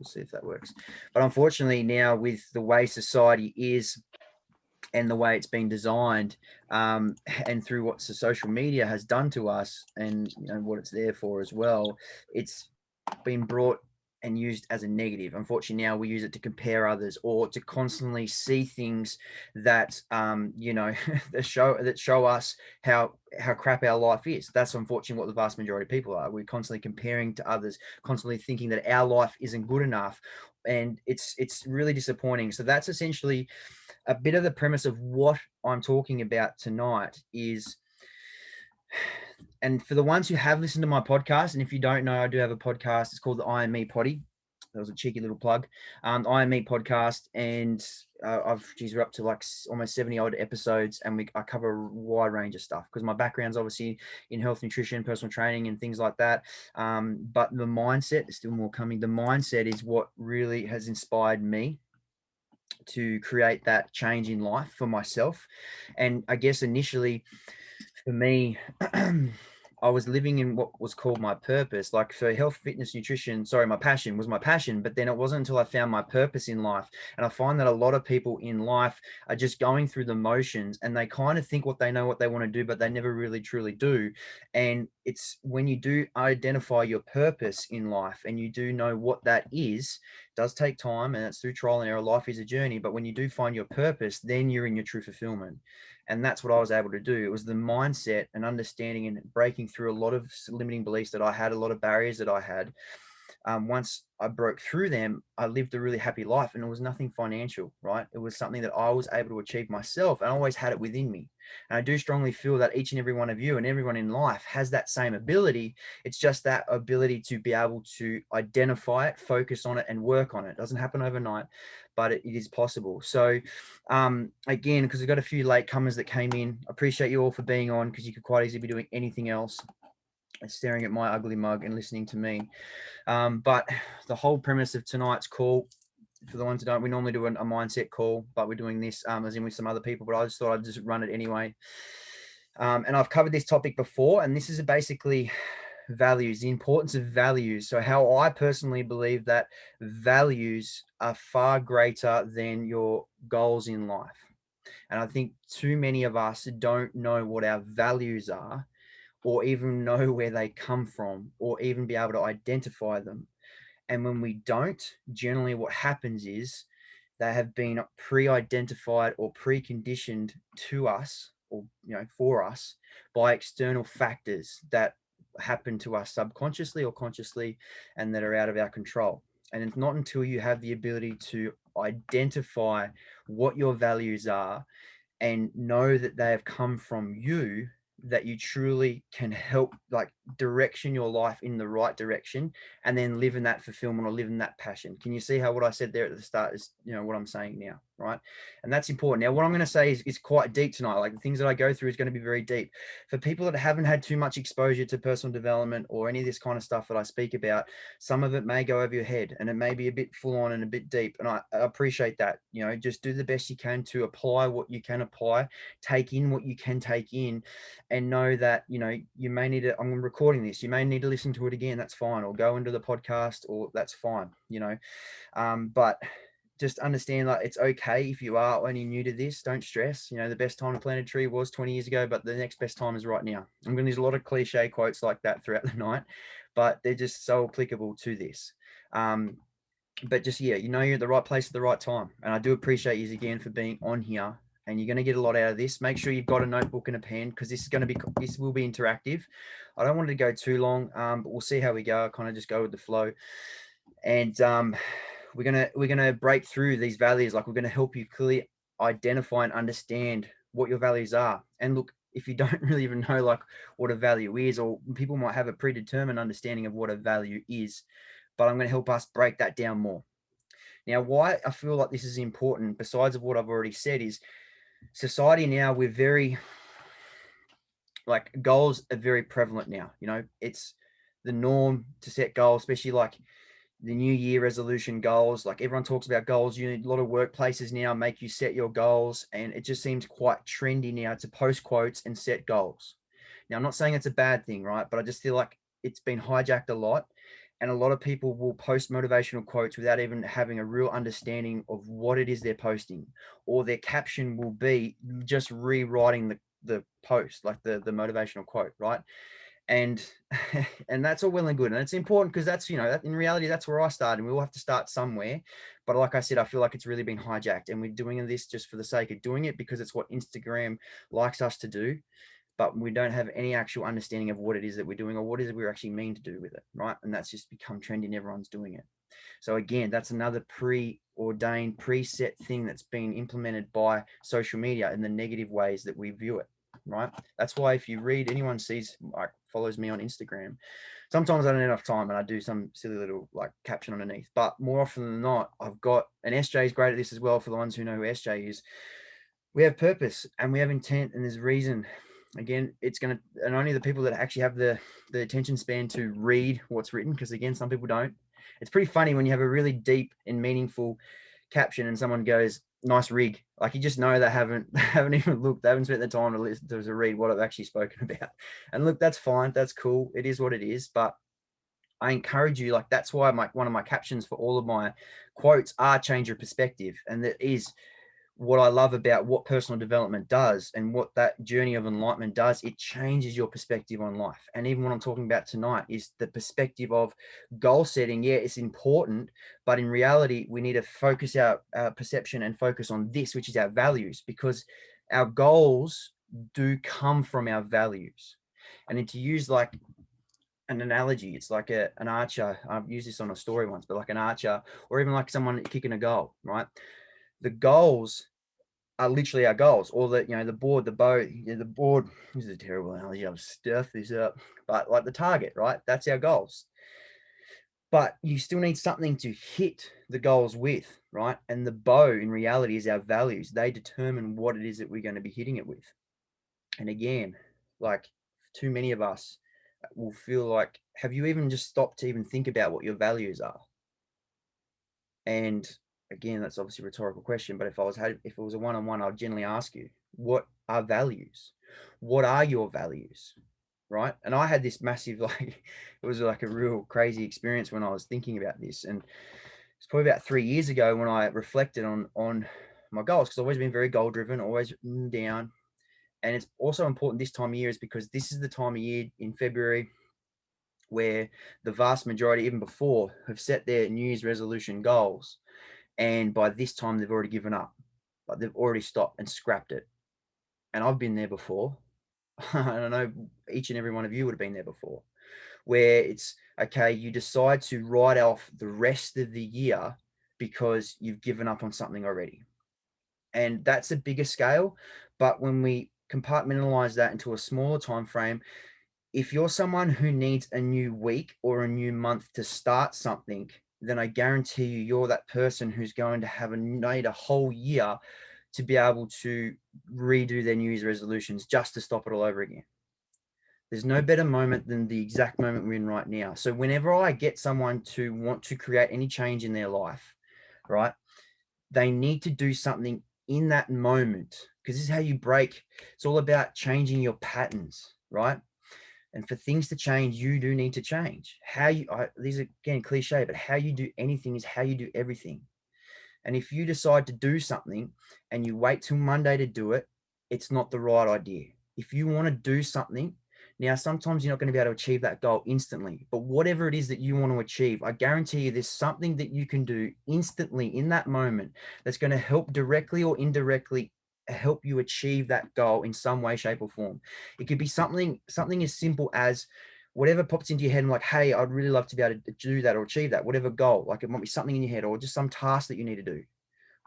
We'll see if that works. But unfortunately now, with the way society is and the way it's been designed, and through what the social media has done to us, and what it's there for as well, it's been brought and used as a negative. Unfortunately, now we use it to compare others, or to constantly see things that that show us how crap our life is. That's unfortunately what the vast majority of people are. We're constantly comparing to others, constantly thinking that our life isn't good enough, and it's really disappointing. So that's essentially a bit of the premise of what I'm talking about tonight. Is And for the ones who have listened to my podcast, and if you don't know, I do have a podcast. It's called the I Am Me Potty. That was a cheeky little plug. I Am Me podcast, and we're up to like almost 70 odd episodes, and I cover a wide range of stuff because my background's obviously in health, nutrition, personal training, and things like that. But the mindset is still more coming. The mindset is what really has inspired me to create that change in life for myself. And I guess initially, for me, I was living in what was called my purpose. Like, for health, fitness, nutrition, sorry, my passion was my passion, but then it wasn't until I found my purpose in life. And I find that a lot of people in life are just going through the motions, and they kind of think what they know what they want to do, but they never really truly do. And it's when you do identify your purpose in life, and you do know what that is, it does take time, and it's through trial and error. Life is a journey, but when you do find your purpose, then you're in your true fulfillment. And that's what I was able to do. It was the mindset and understanding and breaking through a lot of limiting beliefs that I had, a lot of barriers that I had. Once I broke through them, I lived a really happy life, and it was nothing financial, right? It was something that I was able to achieve myself, and I always had it within me. And I do strongly feel that each and every one of you and everyone in life has that same ability. It's just that ability to be able to identify it, focus on it, and work on it. It doesn't happen overnight, but it is possible. So again, because we've got a few latecomers that came in, I appreciate you all for being on, because you could quite easily be doing anything else, staring at my ugly mug and listening to me. But the whole premise of tonight's call, for the ones who don't, we normally do a mindset call, but we're doing this as in with some other people, but I just thought I'd just run it anyway. And I've covered this topic before, and this is basically values, the importance of values. So how I personally believe that values are far greater than your goals in life. And I think too many of us don't know what our values are, or even know where they come from, or even be able to identify them. And when we don't, generally what happens is they have been pre-identified or preconditioned to us, or for us, by external factors that happen to us subconsciously or consciously, and that are out of our control. And it's not until you have the ability to identify what your values are and know that they have come from you, that you truly can help direction your life in the right direction, and then live in that fulfillment or live in that passion. Can you see how what I said there at the start is what I'm saying now, right? And that's important. Now what I'm going to say is quite deep tonight. Like, the things that I go through is going to be very deep. For people that haven't had too much exposure to personal development or any of this kind of stuff that I speak about, some of it may go over your head, and it may be a bit full on and a bit deep, and I appreciate that. Just do the best you can to apply what you can apply, take in what you can take in, and know that you may need to, I'm recording this, you may need to listen to it again. That's fine. Or go into the podcast, or that's fine. But just understand that it's okay if you are only new to this. Don't stress. The best time to plant a tree was 20 years ago, but the next best time is right now. I'm going to use a lot of cliche quotes like that throughout the night, but they're just so applicable to this. But just, you're at the right place at the right time. And I do appreciate you again for being on here, and you're going to get a lot out of this. Make sure you've got a notebook and a pen, because this will be interactive. I don't want it to go too long, but we'll see how we go. I kind of just go with the flow. And we're gonna break through these values. Like, we're going to help you clearly identify and understand what your values are. And look, if you don't really even know like what a value is, or people might have a predetermined understanding of what a value is, but I'm going to help us break that down more. Now, why I feel like this is important, besides of what I've already said, is society now, we're very, goals are very prevalent now. It's the norm to set goals, especially like the New Year resolution goals. Like, everyone talks about goals. A lot of workplaces now make you set your goals, and it just seems quite trendy now to post quotes and set goals. Now, I'm not saying it's a bad thing, right? But I just feel like it's been hijacked a lot, And a lot of people will post motivational quotes without even having a real understanding of what it is they're posting, or their caption will be just rewriting the post, like the motivational quote, right? And and that's all well and good, and it's important because that's, you know, that in reality that's where I started. We all have to start somewhere, but like I said, I feel like it's really been hijacked, and we're doing this just for the sake of doing it because it's what Instagram likes us to do, but we don't have any actual understanding of what it is that we're doing or what is it we're actually mean to do with it, right? And that's just become trendy and everyone's doing it. So again, that's another preordained, preset thing that's been implemented by social media in the negative ways that we view it, right? That's why if you read, anyone sees, like, follows me on Instagram, sometimes I don't have enough time and I do some silly little like caption underneath, but more often than not, I've got, and SJ is great at this as well, for the ones who know who SJ is. We have purpose and we have intent and there's reason. Again, it's going to, and only the people that actually have the attention span to read what's written, because again, some people don't. It's pretty funny when you have a really deep and meaningful caption and someone goes, nice rig. Like, you just know they haven't even looked, they haven't spent the time to listen to read what I've actually spoken about. And look, that's fine. That's cool. It is what it is. But I encourage you, like, that's why one of my captions for all of my quotes are change your perspective. And that is what I love about what personal development does and what that journey of enlightenment does. It changes your perspective on life. And even what I'm talking about tonight is the perspective of goal setting. Yeah, it's important, but in reality, we need to focus our perception and focus on this, which is our values, because our goals do come from our values. And then to use like an analogy, it's like an archer. I've used this on a story once, but like an archer, or even like someone kicking a goal, right? The goals are literally our goals, or the, you know, the board, the bow, the board. This is a terrible analogy. I've stuffed this up, but like the target, right? That's our goals. But you still need something to hit the goals with, right? And the bow, in reality, is our values. They determine what it is that we're going to be hitting it with. And again, like, too many of us will feel like, have you even just stopped to even think about what your values are? And again, that's obviously a rhetorical question, but if it was a one-on-one, I'd generally ask you, what are values? What are your values? Right? And I had this massive, like, it was like a real crazy experience when I was thinking about this. And it's probably about 3 years ago when I reflected on my goals, because I've always been very goal driven, always written down. And it's also important this time of year is because this is the time of year in February where the vast majority, even before, have set their New Year's resolution goals. And by this time, they've already given up. Like, they've already stopped and scrapped it. And I've been there before. And I know each and every one of you would have been there before, where it's, okay, you decide to write off the rest of the year because you've given up on something already. And that's a bigger scale. But when we compartmentalize that into a smaller time frame, if you're someone who needs a new week or a new month to start something, then I guarantee you're that person who's going to need a whole year to be able to redo their New Year's resolutions just to stop it all over again. There's no better moment than the exact moment we're in right now. So whenever I get someone to want to create any change in their life, right, they need to do something in that moment, because this is how you break. It's all about changing your patterns, right? And for things to change, you do need to change. These are again cliche, but how you do anything is how you do everything. And if you decide to do something and you wait till Monday to do it, it's not the right idea. If you want to do something, now sometimes you're not going to be able to achieve that goal instantly, but whatever it is that you want to achieve, I guarantee you there's something that you can do instantly in that moment that's going to help directly or indirectly help you achieve that goal in some way, shape, or form. It could be something as simple as whatever pops into your head and like, hey, I'd really love to be able to do that or achieve that, whatever goal. Like, it might be something in your head or just some task that you need to do.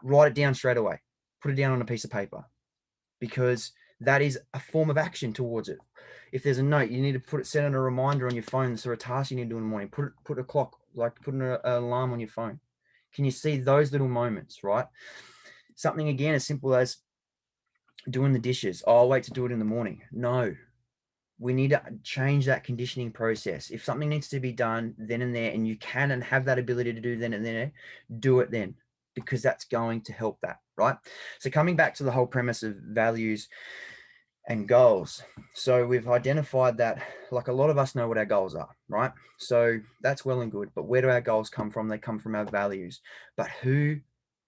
Write it down straight away. Put it down on a piece of paper, because that is a form of action towards it. If there's a note, you need to set in a reminder on your phone. So a task you need to do in the morning, put a clock, like put an alarm on your phone. Can you see those little moments, right? Something again as simple as doing the dishes. Oh, I'll wait to do it in the morning. No, we need to change that conditioning process. If something needs to be done then and there, and you can and have that ability to do then and there, do it then, because that's going to help that, right? So coming back to the whole premise of values, And goals. So we've identified that, like, a lot of us know what our goals are, right? So that's well and good. But where do our goals come from? They come from our values. But who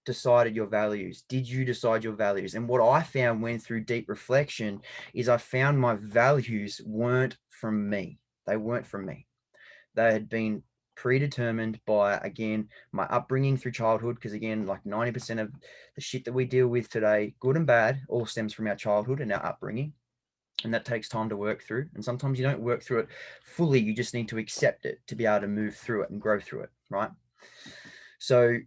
decided your values? Did you decide your values? And what I found when through deep reflection is I found my values weren't from me. They weren't from me. They had been predetermined by, again, my upbringing through childhood, because again, like 90% of the shit that we deal with today, good and bad, all stems from our childhood and our upbringing. And that takes time to work through. And sometimes you don't work through it fully. You just need to accept it to be able to move through it and grow through it, right? So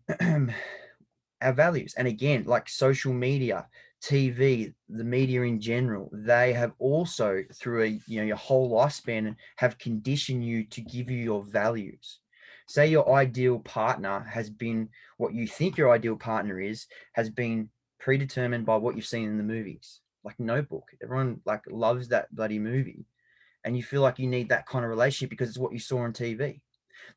our values, and again, like social media, TV, the media in general, they have also, through your whole lifespan, have conditioned you to give you your values. Say your ideal partner has been, what you think your ideal partner is, has been predetermined by what you've seen in the movies, like Notebook. Everyone like loves that bloody movie, and you feel like you need that kind of relationship because it's what you saw on TV.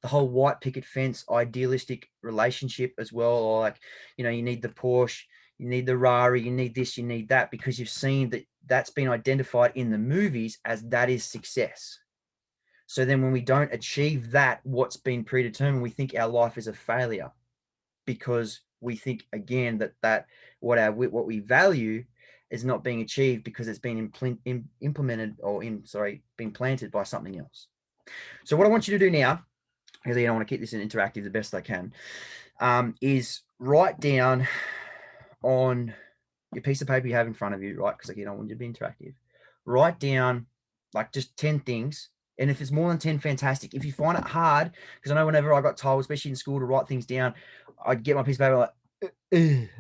The whole white picket fence idealistic relationship as well, or like, you need the Porsche, you need the Rari, you need this, you need that, because you've seen that that's been identified in the movies as that is success. So then when we don't achieve that, what's been predetermined, we think our life is a failure, because we think again that what we value is not being achieved because it's been implemented or been planted by something else. So what I want you to do now, because I want to keep this interactive the best I can, is write down on your piece of paper you have in front of you, right? Because again, I want you to be interactive. Write down like just 10 things. And if it's more than 10, fantastic. If you find it hard, because I know whenever I got told, especially in school, to write things down, I'd get my piece of paper like,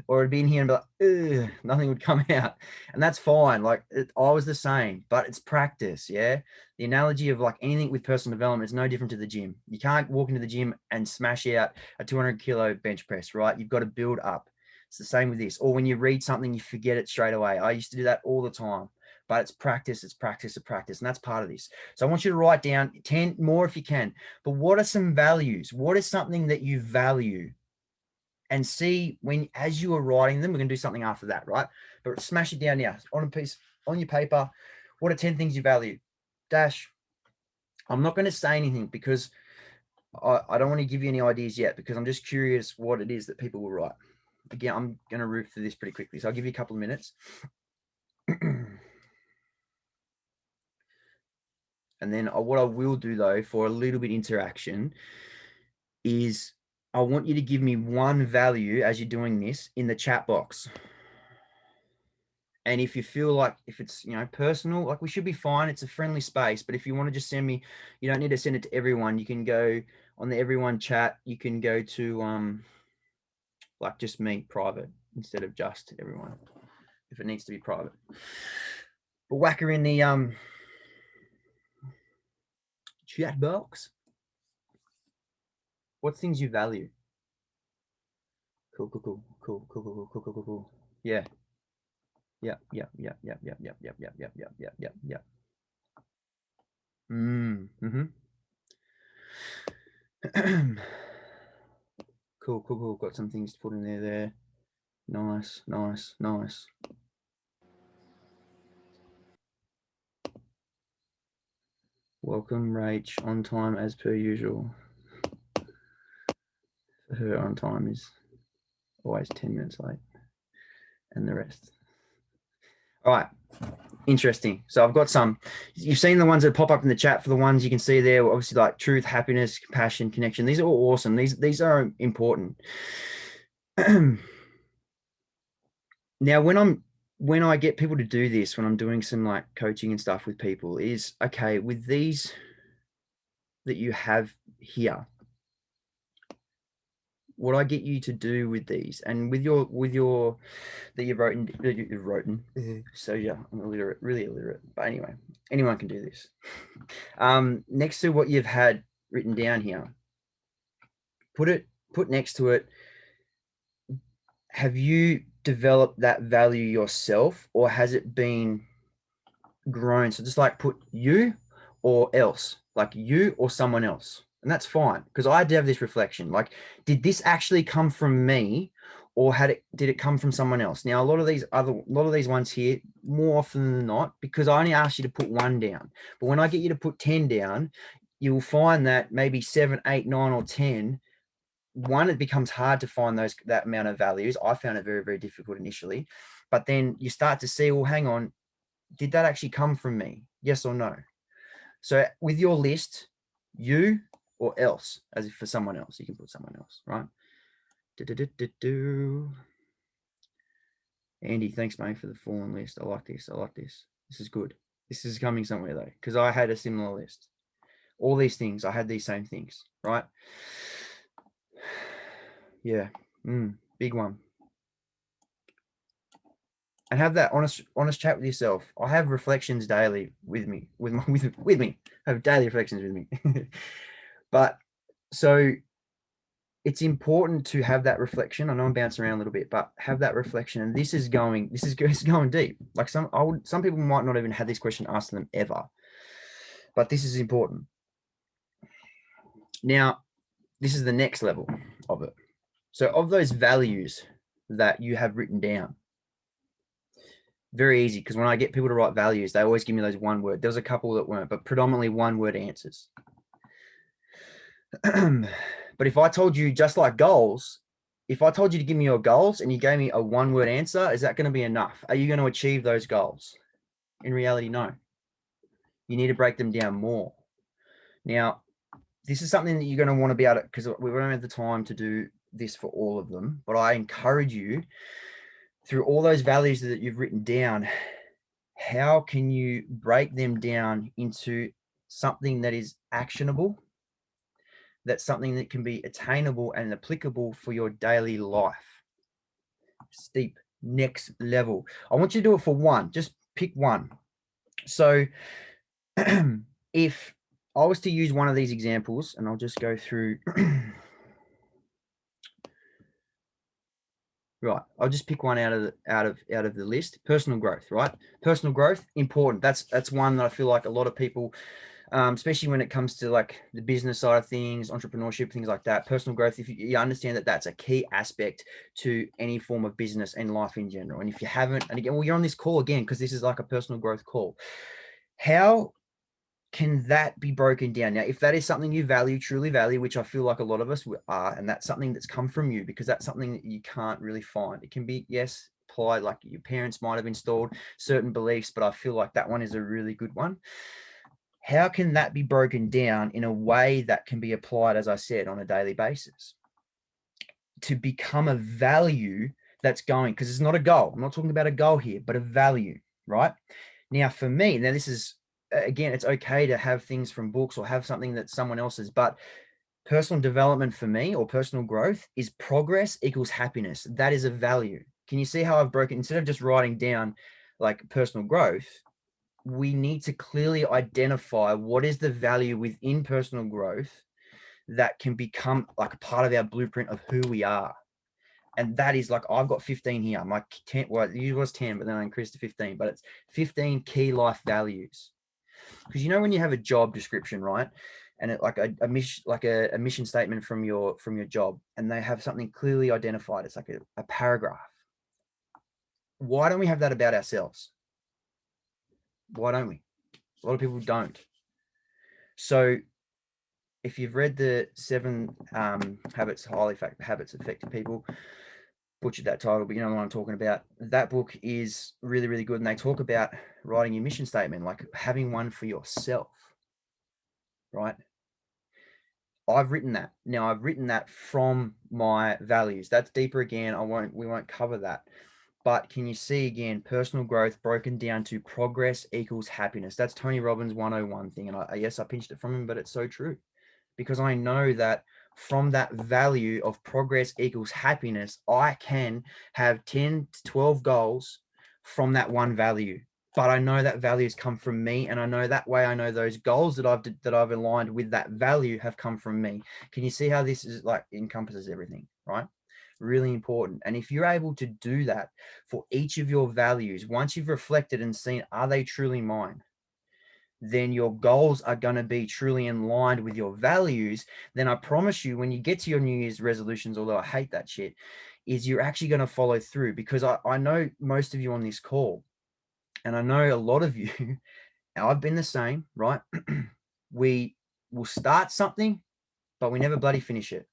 or I'd be in here and be like, nothing would come out. And that's fine. Like I was the same, but it's practice. Yeah. The analogy of like anything with personal development is no different to the gym. You can't walk into the gym and smash out a 200 kilo bench press, right? You've got to build up. It's the same with this. Or when you read something, you forget it straight away. I used to do that all the time, but it's practice, it's practice, it's practice. And that's part of this. So I want you to write down 10 more if you can, but what are some values? What is something that you value? And see, when, as you are writing them, we're going to do something after that, right? But smash it down now on a piece, on your paper. What are 10 things you value? Dash. I'm not going to say anything because I don't want to give you any ideas yet, because I'm just curious what it is that people will write. Again, I'm going to root through this pretty quickly. So I'll give you a couple of minutes. And then what I will do though, for a little bit interaction, is I want you to give me one value as you're doing this in the chat box. And if you feel like, if it's, personal, like we should be fine. It's a friendly space. But if you want to just send me, you don't need to send it to everyone. You can go on the everyone chat. You can go to like just me private instead of just everyone, if it needs to be private. But whack her in the chat box. What things you value? Cool. Yeah. Yeah. Mm-hmm. Cool. Got some things to put in there. Nice. Welcome, Rach, on time as per usual. For her, on time is always 10 minutes late, and the rest. All right. Interesting. So I've got some. You've seen the ones that pop up in the chat. For the ones you can see there, obviously, like truth, happiness, compassion, connection. These are all awesome. These are important. Now, when I get people to do this, when I'm doing some like coaching and stuff with people, is okay with these that you have here. What I get you to do with these, and with your that you've written. So yeah, I'm illiterate, really illiterate. But anyway, anyone can do this. Next to what you've had written down here, put next to it. Have you developed that value yourself, or has it been grown? So just like put you or else, like you or someone else. And that's fine, because I had to have this reflection. Like, did this actually come from me, or did it come from someone else? Now, a lot of these ones here, more often than not, because I only asked you to put one down, but when I get you to put 10 down, you'll find that maybe 7, 8, 9, or 10, it becomes hard to find that amount of values. I found it very, very difficult initially, but then you start to see, well, hang on, did that actually come from me? Yes or no? So with your list, you or else, as if for someone else, you can put someone else, right? Andy, thanks, mate, for the fallen list. I like this. This is good. This is coming somewhere, though, because I had a similar list. All these things, I had these same things, right? Yeah, big one. And have that honest chat with yourself. I have reflections daily with me. I have daily reflections with me. But so it's important to have that reflection. I know I'm bouncing around a little bit, but have that reflection. And this is going deep. Like some people might not even have this question asked to them ever, but this is important. Now, this is the next level of it. So of those values that you have written down, very easy, because when I get people to write values, they always give me those one word. There's a couple that weren't, but predominantly one word answers. But if I told you, just like goals, if I told you to give me your goals and you gave me a one word answer, is that going to be enough? Are you going to achieve those goals? In reality, no. You need to break them down more. Now, this is something that you're going to want to be able to, because we won't have the time to do this for all of them, but I encourage you, through all those values that you've written down, how can you break them down into something that is actionable, that's something that can be attainable and applicable for your daily life? Steep, next level. I want you to do it for one. Just pick one. So if I was to use one of these examples, and I'll just go through. Right, I'll just pick one out of the list. Personal growth, right? Personal growth, important. That's one that I feel like a lot of people, especially when it comes to like the business side of things, entrepreneurship, things like that. Personal growth, if you understand that that's a key aspect to any form of business and life in general. And if you haven't, and again, well, you're on this call again because this is like a personal growth call. How can that be broken down? Now, if that is something you value, truly value, which I feel like a lot of us are, and that's something that's come from you, because that's something that you can't really find. It can be, yes, applied, like your parents might have installed certain beliefs, but I feel like that one is a really good one. How can that be broken down in a way that can be applied, as I said, on a daily basis to become a value that's going, because it's not a goal. I'm not talking about a goal here, but a value, right? Now, for me, now this is, again, it's okay to have things from books or have something that someone else's, but personal development for me, or personal growth, is progress equals happiness. That is a value. Can you see how I've broken, instead of just writing down like personal growth, we need to clearly identify what is the value within personal growth that can become like a part of our blueprint of who we are. And that is, like, I've got 15 here. I'm like 10, well, it was 10, but then I increased to 15, but it's 15 key life values. Because you know, when you have a job description, right? And it like a mission statement from your job, and they have something clearly identified. It's like a paragraph. Why don't we have that about ourselves? Why don't we? A lot of people don't. So if you've read the 7 habits affect people, butchered that title, but you know what I'm talking about. That book is really, really good. And they talk about writing your mission statement, like having one for yourself, right? I've written that. Now, I've written that from my values. That's deeper again. We won't cover that. But can you see again, personal growth broken down to progress equals happiness? That's Tony Robbins' 101 thing. And I pinched it from him, but it's so true, because I know that from that value of progress equals happiness, I can have 10 to 12 goals from that one value. But I know that values come from me, and I know that way, I know those goals that I've aligned with that value have come from me. Can you see how this is like encompasses everything, right? Really important. And if you're able to do that for each of your values, once you've reflected and seen, are they truly mine? then your goals are going to be truly in line with your values, then I promise you, when you get to your New Year's resolutions, although I hate that shit, is you're actually going to follow through. Because I know most of you on this call, and I know a lot of you, I've been the same, right? We will start something, but we never bloody finish it.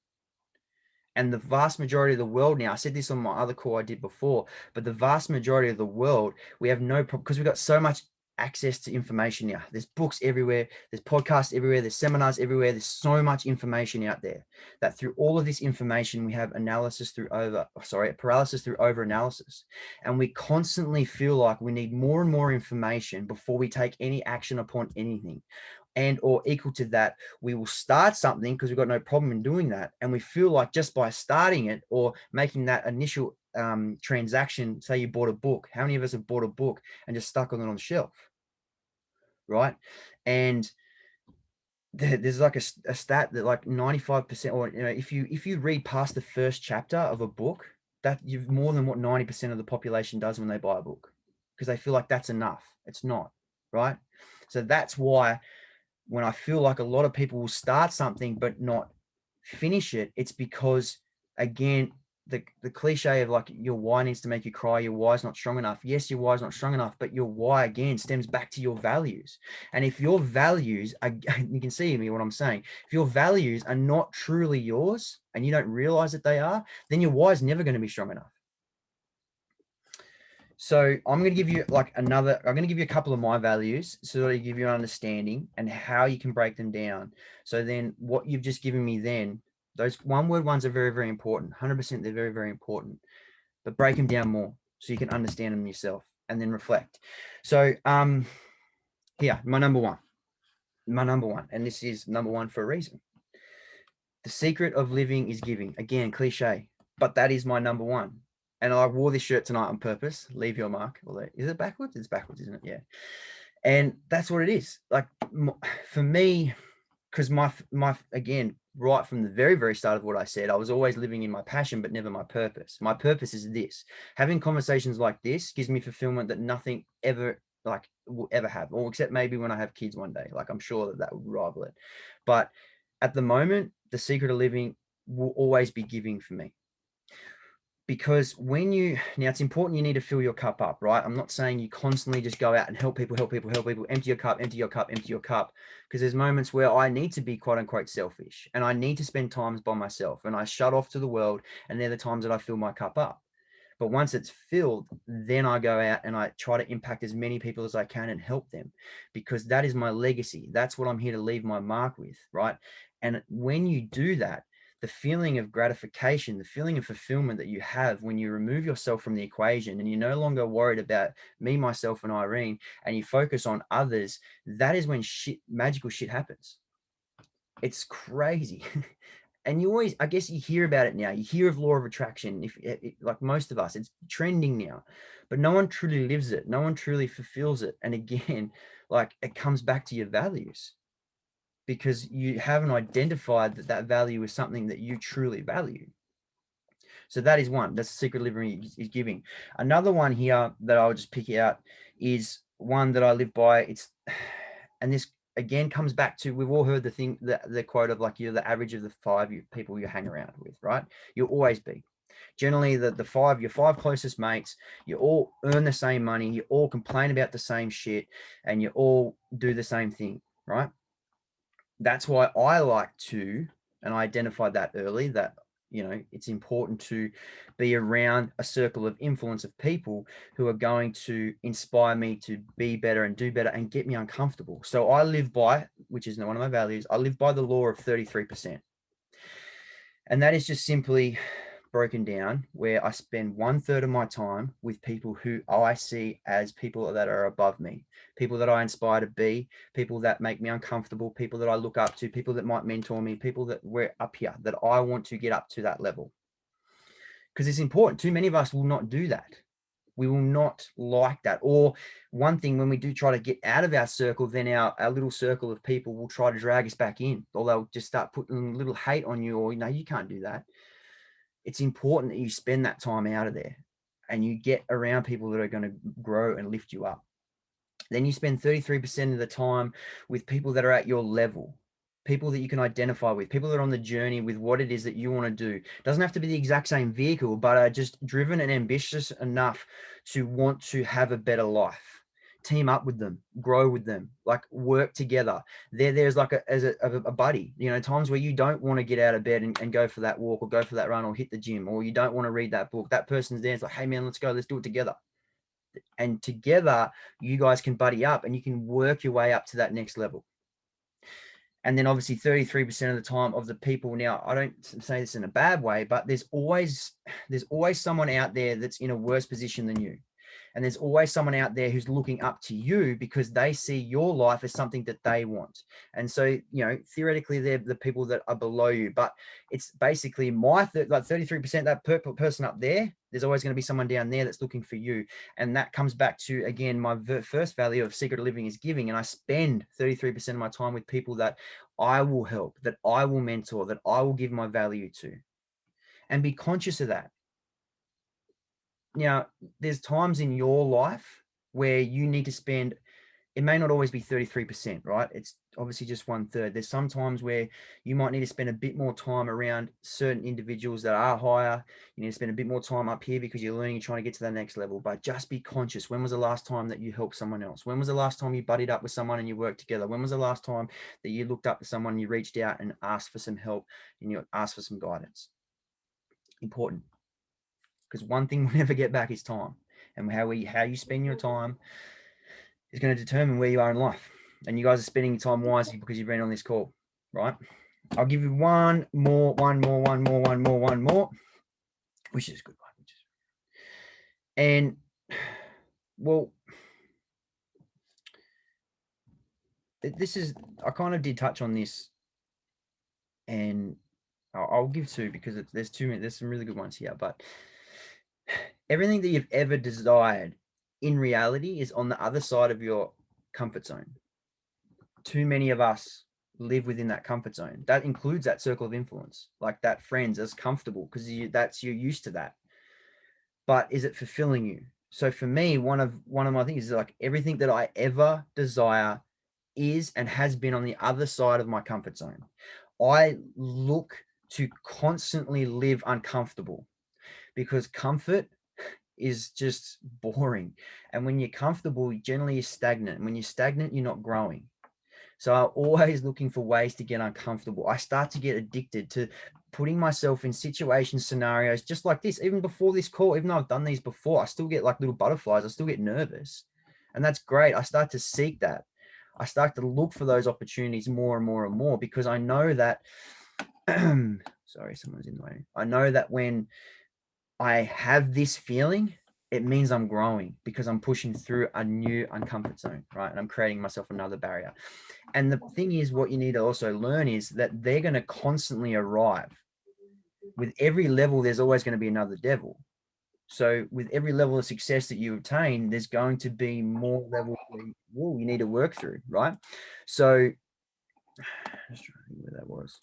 And the vast majority of the world now, I said this on my other call I did before, but the vast majority of the world, we have no problem because we've got so much access to information now. There's books everywhere, there's podcasts everywhere, there's seminars everywhere. There's so much information out there that through all of this information, we have paralysis through over analysis. And we constantly feel like we need more and more information before we take any action upon anything. And or equal to that, we will start something because we've got no problem in doing that. And we feel like just by starting it or making that initial transaction, say you bought a book, how many of us have bought a book and just stuck on it on the shelf? Right. And there's like a stat that like 95%, or if you read past the first chapter of a book, that you've more than what 90% of the population does when they buy a book, because they feel like that's enough. It's not, right? So that's why when I feel like a lot of people will start something but not finish it, it's because, again, the cliche of like your why needs to make you cry, your why is not strong enough. Yes, your why is not strong enough, but your why again stems back to your values. And if your values are, you can see me what I'm saying, if your values are not truly yours and you don't realize that they are, then your why is never going to be strong enough. So I'm going to give you I'm going to give you a couple of my values so that I give you an understanding and how you can break them down. So then what you've just given me then, those one word ones are very, very important. 100%, they're very, very important, but break them down more so you can understand them yourself and then reflect. So here, my number one, and this is number one for a reason. The secret of living is giving. Again, cliche, but that is my number one. And I wore this shirt tonight on purpose. Leave your mark. Is it backwards? It's backwards, isn't it? Yeah. And that's what it is. Like for me, because my again, right from the very, very start of what I said, I was always living in my passion, but never my purpose. My purpose is this. Having conversations like this gives me fulfillment that nothing ever will ever have, or except maybe when I have kids one day. Like I'm sure that would rival it. But at the moment, the secret of living will always be giving for me. Because now it's important, you need to fill your cup up, right? I'm not saying you constantly just go out and help people, empty your cup, because there's moments where I need to be quote unquote selfish and I need to spend times by myself and I shut off to the world, and they're the times that I fill my cup up. But once it's filled, then I go out and I try to impact as many people as I can and help them, because that is my legacy. That's what I'm here to leave my mark with, right? And when you do that, the feeling of gratification, the feeling of fulfillment that you have when you remove yourself from the equation and you're no longer worried about me, myself, and Irene, and you focus on others, that is when magical shit happens. It's crazy. And you always, I guess you hear about it now. You hear of law of attraction. Like most of us, it's trending now, but no one truly lives it. No one truly fulfills it. And again, like it comes back to your values, because you haven't identified that value is something that you truly value. So that is one. That's the secret living is giving. Another one here that I'll just pick out is one that I live by. And this again comes back to, we've all heard the quote of like, you're the average of the five people you hang around with, right? You'll always be. Generally, your five closest mates, you all earn the same money, you all complain about the same shit, and you all do the same thing, right? That's why I like to, and I identified that early, that it's important to be around a circle of influence of people who are going to inspire me to be better and do better and get me uncomfortable. So I live by, which is one of my values, I live by the law of 33%. And that is just simply broken down where I spend 1/3 of my time with people who I see as people that are above me, people that I inspire to be, people that make me uncomfortable, people that I look up to, people that might mentor me, people that we're up here, that I want to get up to that level. Because it's important. Too many of us will not do that. We will not like that. Or one thing, when we do try to get out of our circle, then our little circle of people will try to drag us back in, or they'll just start putting a little hate on you, or, you can't do that. It's important that you spend that time out of there and you get around people that are going to grow and lift you up. Then you spend 33% of the time with people that are at your level, people that you can identify with, people that are on the journey with what it is that you want to do. It doesn't have to be the exact same vehicle, but are just driven and ambitious enough to want to have a better life. Team up with them, grow with them, like work together. There's like a buddy, you know, times where you don't want to get out of bed and go for that walk or go for that run or hit the gym, or you don't want to read that book. That person's there. It's like, hey man, let's go, let's do it together. And together you guys can buddy up and you can work your way up to that next level. And then obviously 33% of the time of the people, now I don't say this in a bad way, but there's always someone out there that's in a worse position than you. And there's always someone out there who's looking up to you because they see your life as something that they want. And so, you know, theoretically, they're the people that are below you. But it's basically like 33%, that person up there, there's always going to be someone down there that's looking for you. And that comes back to, again, my first value of secret of living is giving. And I spend 33% of my time with people that I will help, that I will mentor, that I will give my value to. And be conscious of that. Now, there's times in your life where you need to spend, it may not always be 33%, right? It's obviously just 1/3. There's some times where you might need to spend a bit more time around certain individuals that are higher. You need to spend a bit more time up here because you're learning and trying to get to that next level. But just be conscious. When was the last time that you helped someone else? When was the last time you buddied up with someone and you worked together? When was the last time that you looked up to someone and you reached out and asked for some help and you asked for some guidance? Important. Because one thing we'll never get back is time. And how you spend your time is going to determine where you are in life. And you guys are spending your time wisely because you've been on this call, right? I'll give you one more, which is a good one. And well, this is, I kind of did touch on this, and I'll give two because there's some really good ones here. But everything that you've ever desired in reality is on the other side of your comfort zone. Too many of us live within that comfort zone. That includes that circle of influence, like that friends, as comfortable because you're used to that. But is it fulfilling you? So for me, one of my things is like everything that I ever desire is and has been on the other side of my comfort zone. I look to constantly live uncomfortable because comfort is just boring. And when you're comfortable, generally you're stagnant. And when you're stagnant, you're not growing. So I'm always looking for ways to get uncomfortable. I start to get addicted to putting myself in situations, scenarios just like this. Even before this call, even though I've done these before, I still get like little butterflies. I still get nervous. And that's great. I start to seek that. I start to look for those opportunities more and more and more because I know that, sorry, someone's in the way. I know that when I have this feeling, it means I'm growing because I'm pushing through a new uncomfort zone, right? And I'm creating myself another barrier. And the thing is, what you need to also learn is that they're going to constantly arrive. With every level, there's always going to be another devil. So with every level of success that you obtain, there's going to be more levels you need to work through, right? So just trying to think where that was.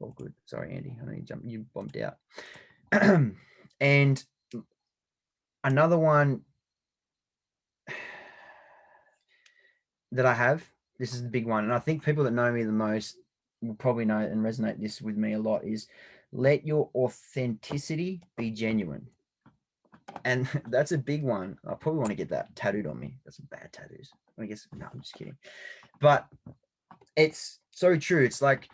Oh, good. Sorry, Andy. I know you bumped out. And another one that I have, this is the big one, and I think people that know me the most will probably know and resonate this with me a lot, is let your authenticity be genuine. And that's a big one. I probably want to get that tattooed on me. That's some bad tattoos. I guess, no, I'm just kidding. But it's so true. It's like,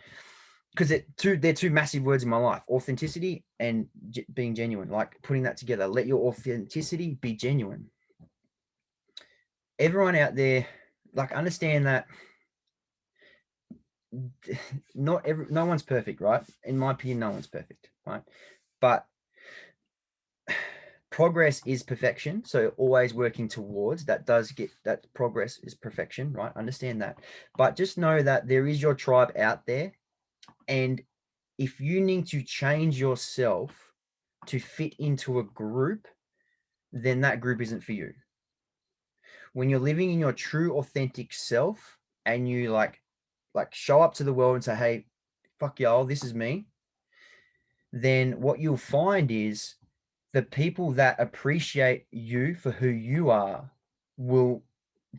because they're two massive words in my life: authenticity and being genuine. Like putting that together. Let your authenticity be genuine. Everyone out there, like, understand that no one's perfect, right? In my opinion, no one's perfect, right? But progress is perfection. So always working towards that that progress is perfection, right? Understand that. But just know that there is your tribe out there. And if you need to change yourself to fit into a group, then that group isn't for you. When you're living in your true authentic self and you like show up to the world and say, hey, fuck y'all, this is me, then what you'll find is the people that appreciate you for who you are will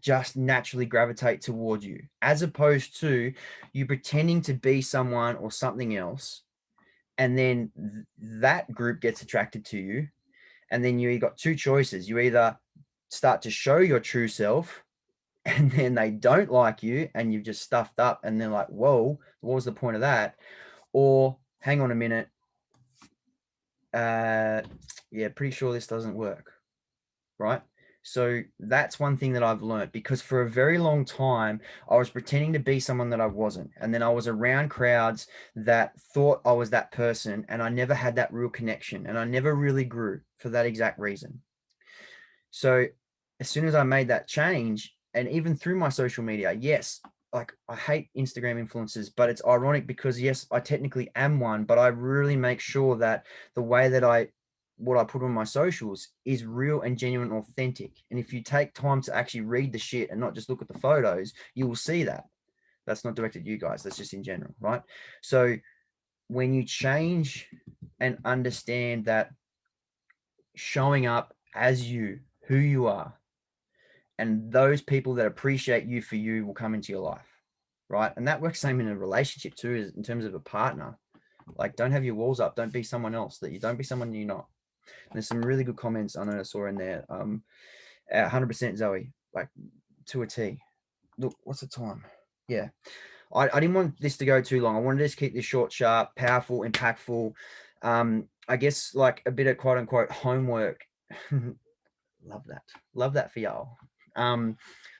just naturally gravitate towards you, as opposed to you pretending to be someone or something else, and then that group gets attracted to you, and then you got two choices. You either start to show your true self, and then they don't like you and you've just stuffed up, and they're like, whoa, what was the point of that? Or hang on a minute, yeah, pretty sure this doesn't work, right? So that's one thing that I've learned, because for a very long time, I was pretending to be someone that I wasn't. And then I was around crowds that thought I was that person, and I never had that real connection, and I never really grew for that exact reason. So as soon as I made that change, and even through my social media, yes, like I hate Instagram influencers, but it's ironic because yes, I technically am one, but I really make sure that the way that what I put on my socials is real and genuine, authentic. And if you take time to actually read the shit and not just look at the photos, you will see that. That's not directed at you guys. That's just in general, right? So when you change and understand that showing up as you, who you are, and those people that appreciate you for you will come into your life, right? And that works same in a relationship too, is in terms of a partner. Like, don't have your walls up. Don't be someone else. That you don't be someone you're not. And there's some really good comments I know I saw in there. 100% Zoe, like to a T. Look, what's the time? Yeah. I didn't want this to go too long. I wanted to just keep this short, sharp, powerful, impactful. I guess like a bit of quote unquote homework. Love that. Love that for y'all.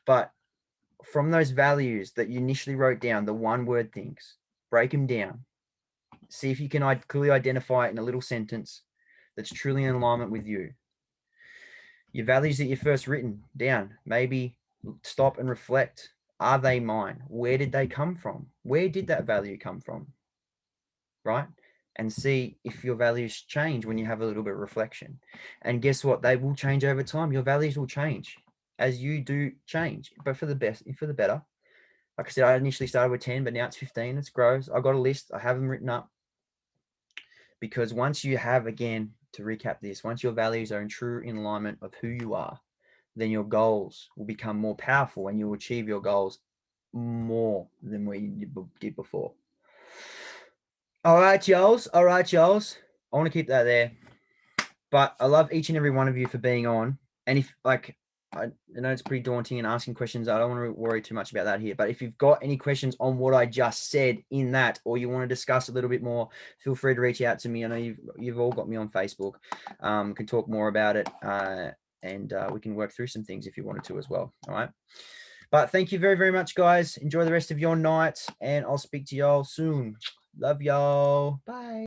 But from those values that you initially wrote down, the one word things, break them down. See if you can clearly identify it in a little sentence that's truly in alignment with you. Your values that you first written down, maybe stop and reflect. Are they mine? Where did they come from? Where did that value come from? Right? And see if your values change when you have a little bit of reflection. And guess what? They will change over time. Your values will change as you do change, but for the best, for the better. Like I said, I initially started with 10, but now it's 15. It grows. I got a list. I have them written up, because once you have, again, to recap this, once your values are in true in alignment of who you are, then your goals will become more powerful and you'll achieve your goals more than what you did before. All right, y'all. All right, y'all. I want to keep that there. But I love each and every one of you for being on. And if, like, I know it's pretty daunting and asking questions, I don't want to worry too much about that here. But if you've got any questions on what I just said in that, or you want to discuss a little bit more, feel free to reach out to me. I know you've all got me on Facebook. Can talk more about it, and we can work through some things if you wanted to as well. All right. But thank you very, very much, guys. Enjoy the rest of your night, and I'll speak to y'all soon. Love y'all. Bye.